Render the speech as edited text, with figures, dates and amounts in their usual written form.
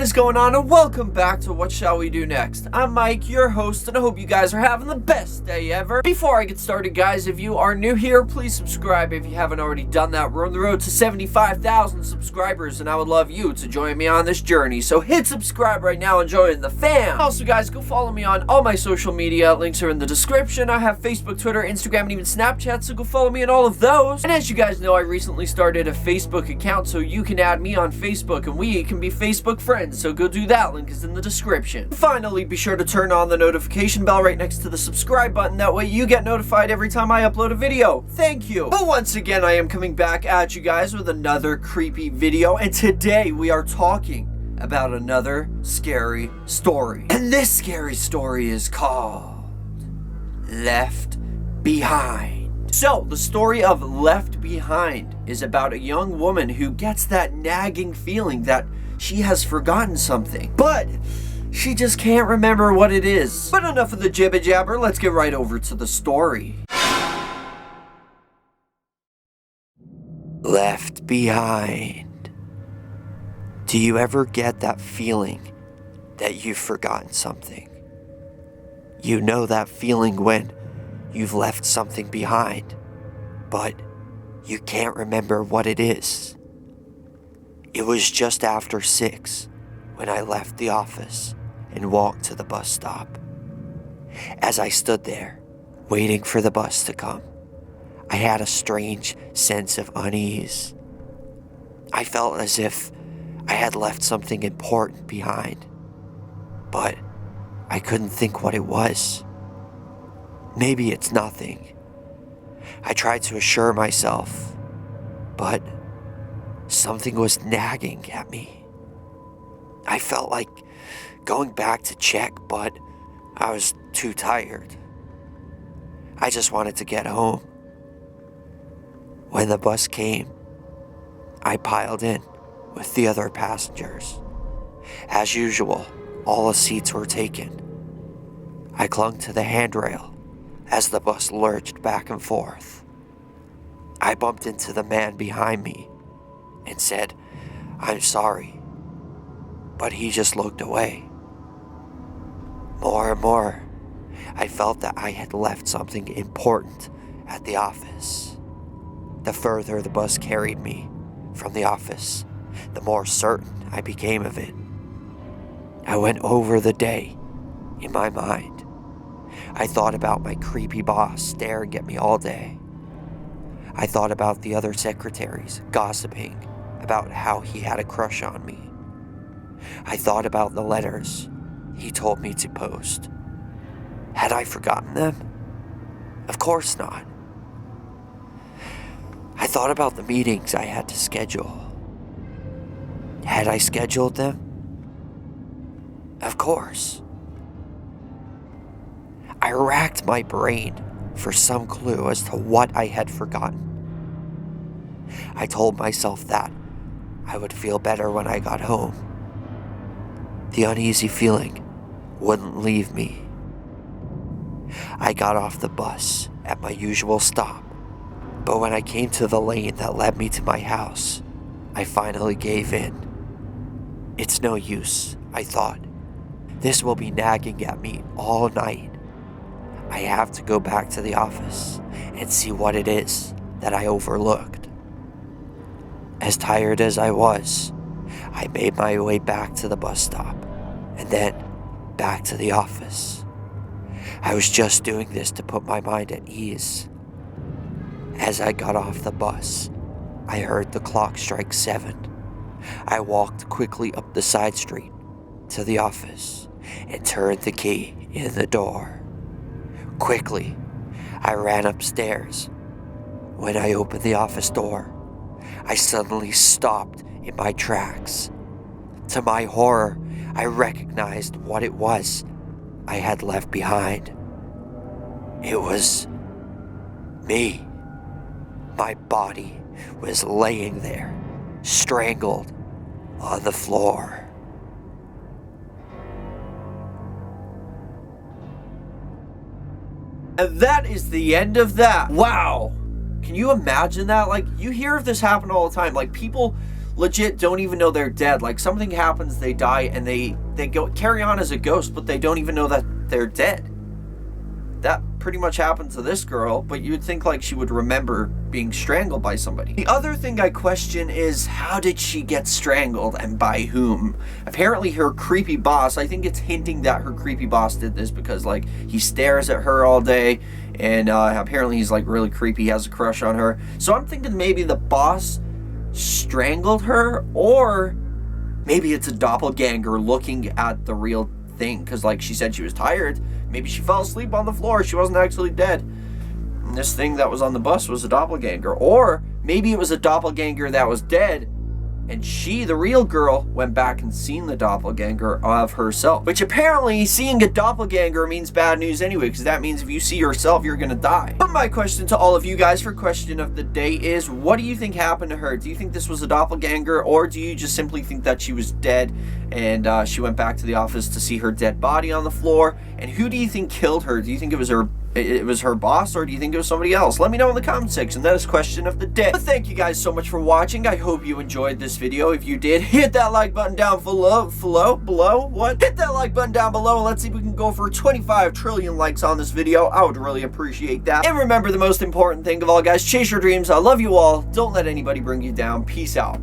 is going on, and welcome back to What Shall We Do Next? I'm Mike, your host, and I hope you guys are having the best day ever. Before I get started, guys, if you are new here, please subscribe if you haven't already done that. We're on the road to 75,000 subscribers, and I would love you to join me on this journey. So hit subscribe right now and join the fam. Also, guys, go follow me on all my social media. Links are in the description. I have Facebook, Twitter, Instagram, and even Snapchat, so go follow me on all of those. And as you guys know, I recently started a Facebook account, so you can add me on Facebook, and we can be Facebook friends, so go do that. Link is in the description. Finally, be sure to turn on the notification bell right next to the subscribe button. That way you get notified every time I upload a video. Thank you. But once again, I am coming back at you guys with another creepy video, and today we are talking about another scary story. And this scary story is called Left Behind. So, the story of Left Behind is about a young woman who gets that nagging feeling that she has forgotten something, but she just can't remember what it is. But enough of the jibber jabber, let's get right over to the story. Left Behind. Do you ever get that feeling that you've forgotten something? You know that feeling when you've left something behind, but you can't remember what it is. It was just after 6 when I left the office and walked to the bus stop. As I stood there, waiting for the bus to come, I had a strange sense of unease. I felt as if I had left something important behind, but I couldn't think what it was. Maybe it's nothing. I tried to assure myself, but something was nagging at me. I felt like going back to check, but I was too tired. I just wanted to get home. When the bus came, I piled in with the other passengers. As usual, all the seats were taken. I clung to the handrail as the bus lurched back and forth. I bumped into the man behind me and said, "I'm sorry," but he just looked away. More and more, I felt that I had left something important at the office. The further the bus carried me from the office, the more certain I became of it. I went over the day in my mind. I thought about my creepy boss staring at me all day. I thought about the other secretaries gossiping about how he had a crush on me. I thought about the letters he told me to post. Had I forgotten them? Of course not. I thought about the meetings I had to schedule. Had I scheduled them? Of course. I racked my brain for some clue as to what I had forgotten. I told myself that I would feel better when I got home. The uneasy feeling wouldn't leave me. I got off the bus at my usual stop, but when I came to the lane that led me to my house, I finally gave in. It's no use, I thought. This will be nagging at me all night. I have to go back to the office and see what it is that I overlooked. As tired as I was, I made my way back to the bus stop and then back to the office. I was just doing this to put my mind at ease. As I got off the bus, I heard the clock strike 7. I walked quickly up the side street to the office and turned the key in the door. Quickly, I ran upstairs. When I opened the office door, I suddenly stopped in my tracks. To my horror, I recognized what it was I had left behind. It was me. My body was laying there, strangled on the floor. And that is the end of that. Wow. Can you imagine that? Like, you hear of this happen all the time. Like, people legit don't even know they're dead. Like, something happens, they die, and they go carry on as a ghost, but they don't even know that they're dead. That pretty much happened to this girl, but you would think like she would remember being strangled by somebody. The other thing I question is, how did she get strangled and by whom? Apparently her creepy boss, I think it's hinting that her creepy boss did this because like he stares at her all day, and apparently he's like really creepy, he has a crush on her. So I'm thinking maybe the boss strangled her, or maybe it's a doppelganger looking at the real thing, because like she said she was tired. Maybe she fell asleep on the floor, she wasn't actually dead, and this thing that was on the bus was a doppelganger. Or maybe it was a doppelganger that was dead, and she, the real girl, went back and seen the doppelganger of herself. Which apparently seeing a doppelganger means bad news anyway, because that means if you see yourself, you're gonna die. But my question to all of you guys for question of the day is, what do you think happened to her? Do you think this was a doppelganger, or do you just simply think that she was dead and she went back to the office to see her dead body on the floor? And who do you think killed her? Do you think it was her boss, or do you think it was somebody else? Let me know in the comment section. That is question of the day. But thank you guys so much for watching. I hope you enjoyed this video. If you did, hit that like button down below. Hit that like button down below, and let's see if we can go for 25 trillion likes on this video. I would really appreciate that. And remember, the most important thing of all, guys, chase your dreams. I love you all. Don't let anybody bring you down. Peace out.